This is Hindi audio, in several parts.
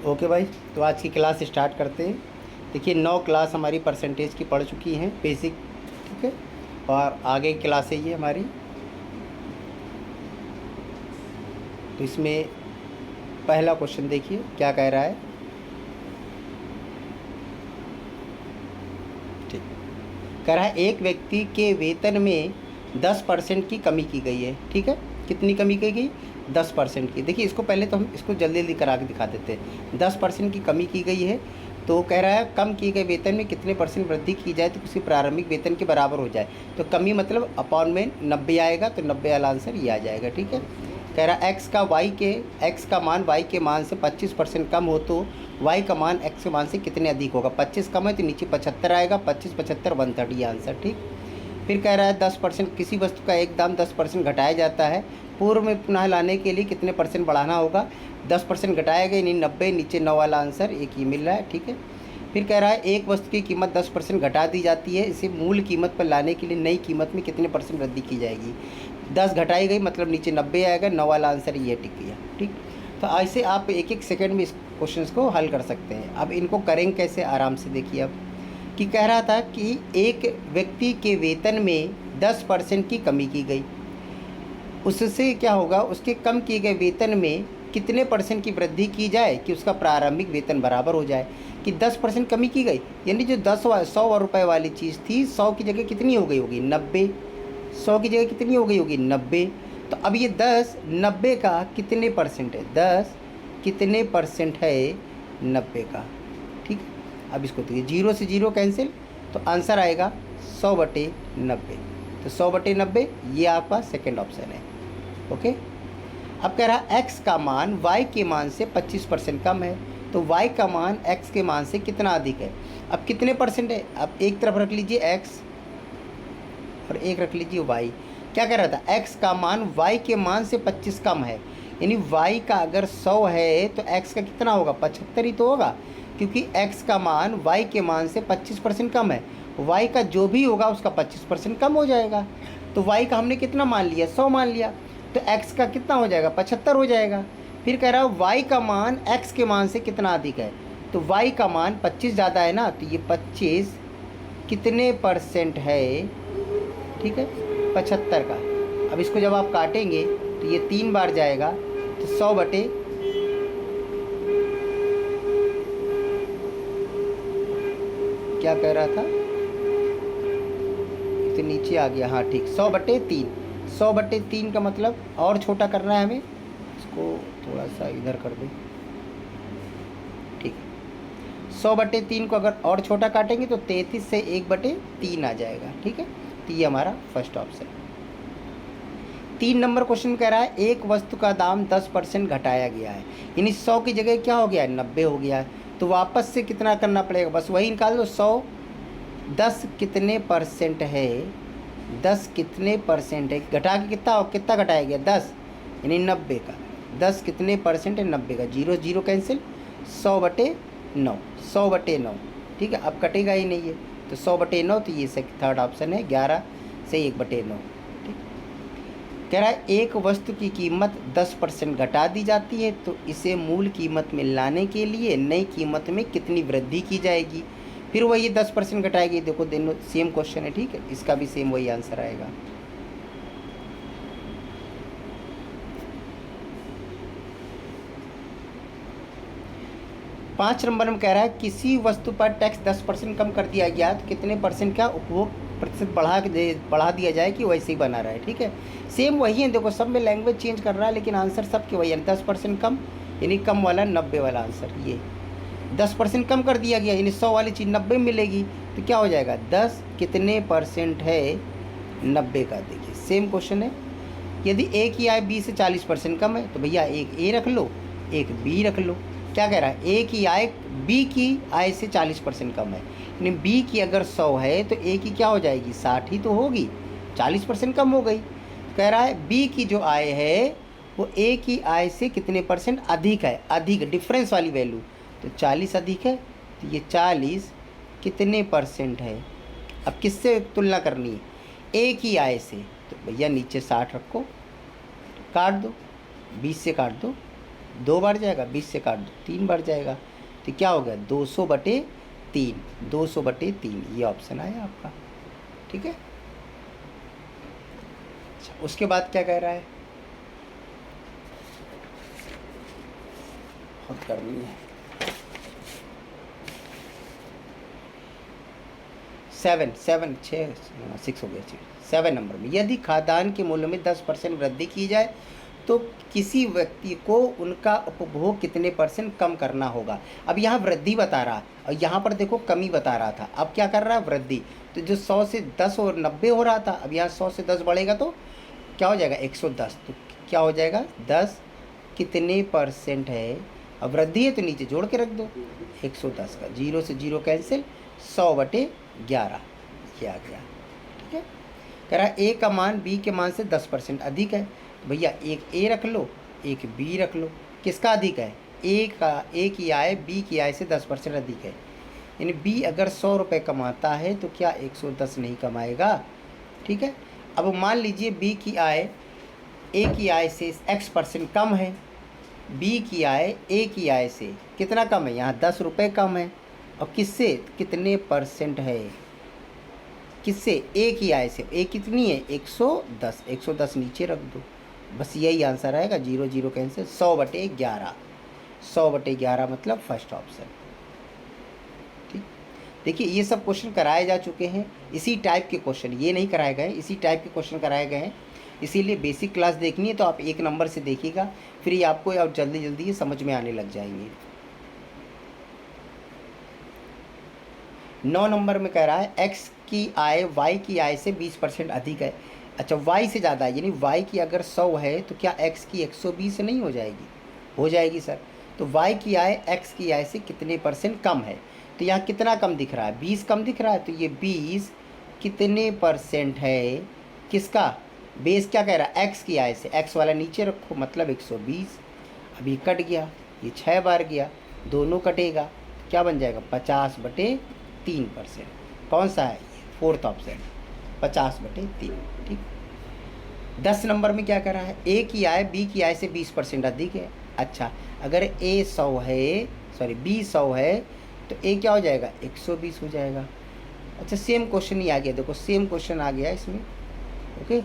ओके भाई, तो आज की क्लास स्टार्ट करते हैं। देखिए 9 क्लास हमारी परसेंटेज की पढ़ चुकी हैं बेसिक, ठीक है, और आगे की क्लास है ये हमारी। तो इसमें पहला क्वेश्चन देखिए क्या कह रहा है। ठीक, कह रहा है एक व्यक्ति के वेतन में 10% की कमी की गई है। ठीक है, कितनी कमी की गई? 10% की। देखिए इसको पहले तो हम इसको जल्दी जल्दी करा के दिखा देते हैं। 10% की कमी की गई है, तो कह रहा है कम किए गए वेतन में कितने % वृद्धि की जाए तो किसी प्रारंभिक वेतन के बराबर हो जाए। तो कमी मतलब अपॉन में 90 आएगा, तो 90 वाला आंसर ये आ जाएगा। ठीक है, कह रहा है एक्स का मान वाई के मान से 25% कम हो तो वाई का मान एक्स के मान से कितने अधिक होगा। 25 कम है तो नीचे 75 आएगा, 25 75 130 आंसर। ठीक, फिर कह रहा है 10% किसी वस्तु का एक दाम 10% घटाया जाता है, पूर्व में पुनः लाने के लिए कितने % बढ़ाना होगा। 10% घटाया गया यानी 90, नीचे 9 वाला आंसर एक ही मिल रहा है। ठीक है, फिर कह रहा है एक वस्तु की कीमत 10% घटा दी जाती है, इसे मूल कीमत पर लाने के लिए नई कीमत में कितने % वृद्धि की जाएगी। 10 घटाई गई मतलब नीचे 90 आएगा, 9 वाला आंसर ये टिक गया। ठीक, तो ऐसे आप एक एक सेकंड में इस क्वेश्चन को हल कर सकते हैं। अब इनको करेंगे कैसे, आराम से देखिए। अब कि कह रहा था कि एक व्यक्ति के वेतन में 10% की कमी की गई, उससे क्या होगा, उसके कम किए गए वेतन में कितने % की वृद्धि की जाए कि उसका प्रारंभिक वेतन बराबर हो जाए। कि 10% कमी की गई यानी जो 100 रुपये वाली चीज़ थी 100 की जगह कितनी हो गई होगी 90, 100 की जगह कितनी हो गई होगी 90। तो अब ये 10 90 का कितने % है, 10 कितने % है 90 का। ठीक, अब इसको देखिए 0 से 0 कैंसिल, तो आंसर आएगा 100/90। तो 100/90 ये आपका सेकेंड ऑप्शन है। ओके, अब कह रहा है x का मान y के मान से 25% कम है, तो y का मान x के मान से कितना अधिक है। अब कितने % है, अब एक तरफ रख लीजिए x और एक रख लीजिए y। क्या कह रहा था, x का मान y के मान से 25 कम है, यानी y का अगर 100 है तो x का कितना होगा 75 ही तो होगा, क्योंकि x का मान y के मान से 25% कम है। y का जो भी होगा उसका 25% कम हो जाएगा। तो y का हमने कितना मान लिया 100 मान लिया, तो x का कितना हो जाएगा 75 हो जाएगा। फिर कह रहा है y का मान x के मान से कितना अधिक है, तो y का मान 25 ज़्यादा है ना, तो ये 25 कितने % है। ठीक है, 75 का। अब इसको जब आप काटेंगे तो ये 3 बार जाएगा, तो 100 बटे क्या कह रहा था, तो नीचे आ गया, हाँ ठीक, 100/3। 100/3 का मतलब और छोटा करना है हमें, इसको थोड़ा सा इधर कर दें। ठीक, 100/3 को अगर और छोटा काटेंगे तो 33 से 1/3 आ जाएगा। ठीक है, तो ये हमारा फर्स्ट ऑप्शन। 3 नंबर क्वेश्चन कह रहा है एक वस्तु का दाम 10% घटाया गया है, यानी 100 की जगह क्या हो गया है 90 हो गया है, तो वापस से कितना करना पड़ेगा, बस वही निकाल दो। 100 10 कितने % है, 10 कितने % है, घटा के कितना घटाया गया 10, यानी 90 का। 10 कितने % है 90 का, 0 0 कैंसिल, 100/9, 100/9। ठीक है, अब कटेगा ही नहीं है, तो 100/9, तो ये थर्ड ऑप्शन है, 11 से 1/9। ठीक, कह रहा है एक वस्तु की कीमत 10% घटा दी जाती है, तो इसे मूल कीमत में लाने के लिए नई कीमत में कितनी वृद्धि की जाएगी। फिर वही 10% घटाएगी। देखो दोनों सेम क्वेश्चन है, ठीक है, इसका भी सेम वही आंसर आएगा। पाँच नंबर में कह रहा है किसी वस्तु पर टैक्स 10% कम कर दिया गया तो कितने % का उपभोग प्रतिशत बढ़ा दिया जाए कि वैसे ही बना रहा है। ठीक है, सेम वही है, देखो सब में लैंग्वेज चेंज कर रहा है लेकिन आंसर सब के वही है। 10% कम यानी कम वाला 90 वाला आंसर, ये 10% कम कर दिया गया यानी 100 वाली चीज़ 90 में मिलेगी, तो क्या हो जाएगा 10 कितने % है 90 का। देखिए सेम क्वेश्चन है, यदि ए की आय बी से 40% कम है तो भैया एक ए रख लो एक बी रख लो। क्या कह रहा है, ए की आय बी की आय से 40% कम है, यानी बी की अगर 100 है तो ए की क्या हो जाएगी 60 ही तो होगी, 40% कम हो गई। कह रहा है बी की जो आय है वो ए की आय से कितने % अधिक है, अधिक डिफरेंस वाली वैल्यू, तो 40 अधिक है, तो ये 40 कितने % है। अब किससे तुलना करनी है, ए की आय से, तो भैया नीचे 60 रखो, काट दो 20 से काट दो, 2 बार जाएगा, 20 से काट दो 3 बार जाएगा, तो क्या हो गया 200/3, 200/3 ये ऑप्शन आया आपका। ठीक है, अच्छा उसके बाद क्या कह रहा है, बहुत गर्मी है। 6 हो गया, 7 नंबर में, यदि खाद्यान्न के मूल्य में 10% वृद्धि की जाए तो किसी व्यक्ति को उनका उपभोग कितने % कम करना होगा। अब यहाँ वृद्धि बता रहा और यहाँ पर देखो कमी बता रहा था, अब क्या कर रहा है वृद्धि। तो जो 100 से 10 और 90 हो रहा था, अब यहाँ 100 से 10 बढ़ेगा तो क्या हो जाएगा 110, तो क्या हो जाएगा 10 कितने % है। अब वृद्धि है तो नीचे जोड़ के रख दो 110 का, 0 से 0 कैंसिल, 100/11 ये आ गया। ठीक है, कह रहा ए का मान बी के मान से 10% अधिक है, तो भैया एक ए रख लो एक बी रख लो। किसका अधिक है, ए की आय बी की आय से 10% अधिक है, यानी बी अगर 100 रुपये कमाता है तो क्या 110 नहीं कमाएगा। ठीक है, अब मान लीजिए बी की आय ए की आय से x% कम है, बी की आय ए की आय से कितना कम है, यहाँ 10 रुपये कम है, और किससे कितने % है, किससे ए की आय से, ए कितनी है 110, 110 नीचे रख दो, बस यही आंसर आएगा, 0 0 कैंसिल, 100/11, 100/11 मतलब फर्स्ट ऑप्शन। ठीक, देखिए ये सब क्वेश्चन कराए जा चुके हैं, इसी टाइप के क्वेश्चन, ये नहीं कराए गए, इसी टाइप के क्वेश्चन कराए गए हैं, इसीलिए बेसिक क्लास देखनी है तो आप 1 नंबर से देखिएगा, फिर ये आपको अब जल्दी जल्दी ये समझ में आने लग जाएंगे। 9 नंबर में कह रहा है x की आय y की आय से 20% अधिक है। अच्छा y से ज़्यादा है, यानी y की अगर 100 है तो क्या x की 120 नहीं हो जाएगी, हो जाएगी सर। तो y की आय x की आय से कितने % कम है, तो यहाँ कितना कम दिख रहा है 20 कम दिख रहा है, तो ये 20 कितने % है किसका, बेस क्या कह रहा है x की आय से, x वाला नीचे रखो मतलब 120, अभी कट गया, ये 6 बार गया, दोनों कटेगा, क्या बन जाएगा 50/3%, कौन सा है फोर्थ ऑप्शन 50/3। ठीक, 10 नंबर में क्या कर रहा है, ए की आय बी की आय से 20% अधिक है। अच्छा अगर ए 100 है, सॉरी बी 100 है तो ए क्या हो जाएगा 120 हो जाएगा। अच्छा सेम क्वेश्चन ही आ गया, देखो सेम क्वेश्चन आ गया इसमें, ओके,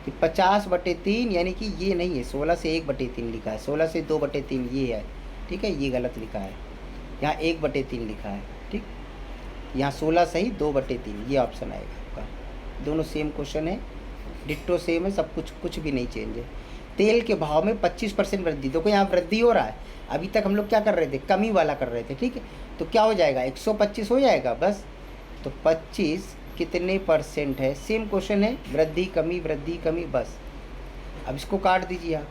कि 50/3 यानी कि ये नहीं है, 16 से 1/3 लिखा है, 16 से 2/3 ये है। ठीक है, ये गलत लिखा है, यहाँ 1/3 लिखा है। ठीक, यहाँ 16 सही 2/3 ये ऑप्शन आएगा आपका। दोनों सेम क्वेश्चन है, डिट्टो सेम है, सब कुछ भी नहीं चेंज है। तेल के भाव में 25% वृद्धि, देखो यहाँ वृद्धि हो रहा है, अभी तक हम लोग क्या कर रहे थे कमी वाला कर रहे थे। ठीक है, तो क्या हो जाएगा 125 हो जाएगा बस, तो 25 कितने % है, सेम क्वेश्चन है, वृद्धि कमी बस। अब इसको काट दीजिए आप,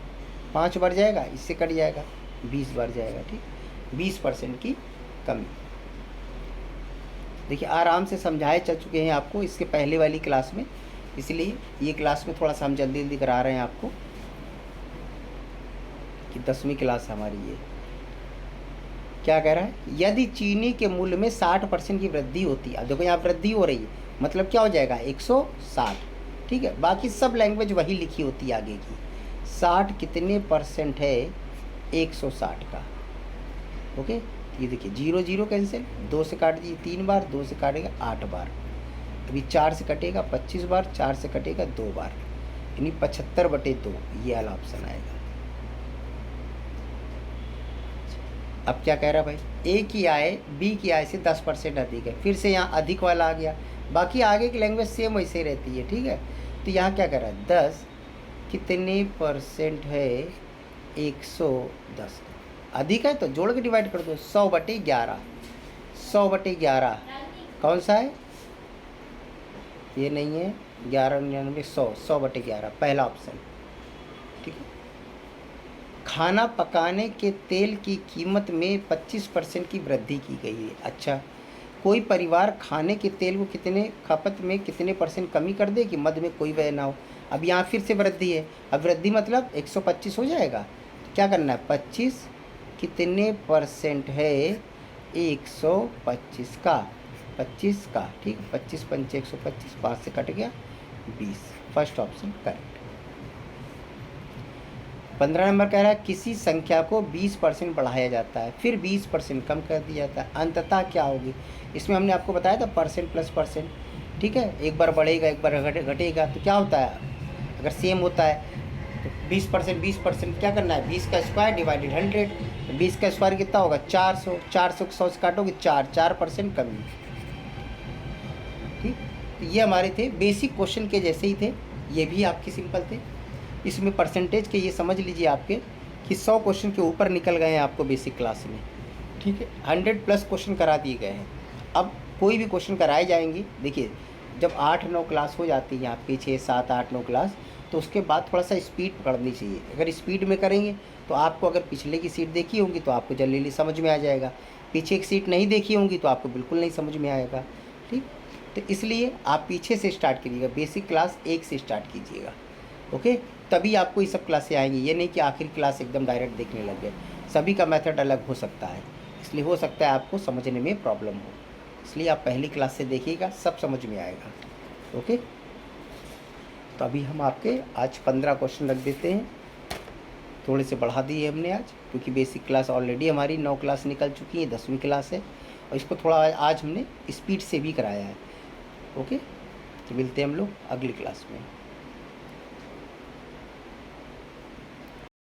5 बार जाएगा, इससे कट जाएगा 20 बार जाएगा। ठीक, 20% की कमी। देखिए आराम से समझाए चल चुके हैं आपको इसके पहले वाली क्लास में, इसलिए ये क्लास में थोड़ा सा हम जल्दी जल्दी करा रहे हैं आपको, कि 10वीं क्लास हमारी ये। क्या कह रहा है, यदि चीनी के मूल्य में 60% की वृद्धि होती है, अब देखो यहाँ वृद्धि हो रही है, मतलब क्या हो जाएगा 160। ठीक है, बाकी सब लैंग्वेज वही लिखी होती है आगे की, 60 कितने % है 160 का। ओके, ये देखिए 0 0 कैंसिल, 2 से काट दीजिए 3 बार, 2 से काटेगा 8 बार, अभी 4 से कटेगा 25 बार, 4 से कटेगा 2 बार, यानी 75/2 ये वाला ऑप्शन आएगा। अब क्या कह रहा है भाई, ए की आय बी की आय से 10% अधिक है, फिर से यहाँ अधिक वाला आ गया, बाकी आगे की लैंग्वेज सेम वैसे ही रहती है। ठीक है, तो यहाँ क्या कह रहा है 10 कितने % है 110, अधिक है तो जोड़ के डिवाइड कर दो, 100/11, 100/11 कौन सा है, ये नहीं है, 1199 100, 100/11 पहला ऑप्शन। ठीक है, खाना पकाने के तेल की कीमत में 25% की वृद्धि की गई है। अच्छा, कोई परिवार खाने के तेल को कितने खपत में कितने % कमी कर दे कि मध्य में कोई वजह ना हो। अब यहाँ फिर से वृद्धि है, अब वृद्धि मतलब 125 हो जाएगा, तो क्या करना है 25 कितने % है 125 का, 25 का। ठीक, 25 पंचे 125, 5 से कट गया 20, फर्स्ट ऑप्शन करेक्ट। 15 नंबर कह रहा है किसी संख्या को 20% बढ़ाया जाता है, फिर 20% कम कर दिया जाता है, अंततः क्या होगी। इसमें हमने आपको बताया था परसेंट प्लस परसेंट, ठीक है। एक बार बढ़ेगा एक बार घटेगा, तो क्या होता है, अगर सेम होता है तो 20% क्या करना है, 20 का स्क्वायर डिवाइडेड 100। तो 20 का स्क्वायर कितना होगा, 400, 400 को 100 से काटोगे 4% कमी। ठीक, तो ये हमारे थे बेसिक क्वेश्चन के जैसे ही थे, ये भी आपके सिंपल थे। इसमें परसेंटेज के ये समझ लीजिए आपके कि 100 क्वेश्चन के ऊपर निकल गए हैं आपको बेसिक क्लास में, ठीक है। 100+ क्वेश्चन करा दिए गए हैं। अब कोई भी क्वेश्चन कराए जाएंगे, देखिए जब 8-9 क्लास हो जाती है आपकी, 6-7-8-9 क्लास, तो उसके बाद थोड़ा सा स्पीड पकड़नी चाहिए। अगर स्पीड में करेंगे तो आपको, अगर पिछले की सीट देखी होंगी तो आपको जल्दी समझ में आ जाएगा, पीछे की सीट नहीं देखी होंगी तो आपको बिल्कुल नहीं समझ में आएगा, ठीक। तो इसलिए आप पीछे से स्टार्ट करिएगा, बेसिक क्लास 1 से स्टार्ट कीजिएगा, ओके। तभी आपको ये सब क्लासें आएंगी, ये नहीं कि आखिरी क्लास एकदम डायरेक्ट देखने लग गए। सभी का मेथड अलग हो सकता है, इसलिए हो सकता है आपको समझने में प्रॉब्लम हो, इसलिए आप पहली क्लास से देखिएगा, सब समझ में आएगा, ओके। तो अभी हम आपके आज 15 क्वेश्चन रख देते हैं, थोड़े से बढ़ा दिए हमने आज, क्योंकि बेसिक क्लास ऑलरेडी हमारी 9 क्लास निकल चुकी है, 10वीं क्लास है, और इसको थोड़ा आज हमने स्पीड से भी कराया है, ओके। तो मिलते हैं हम लोग अगली क्लास में।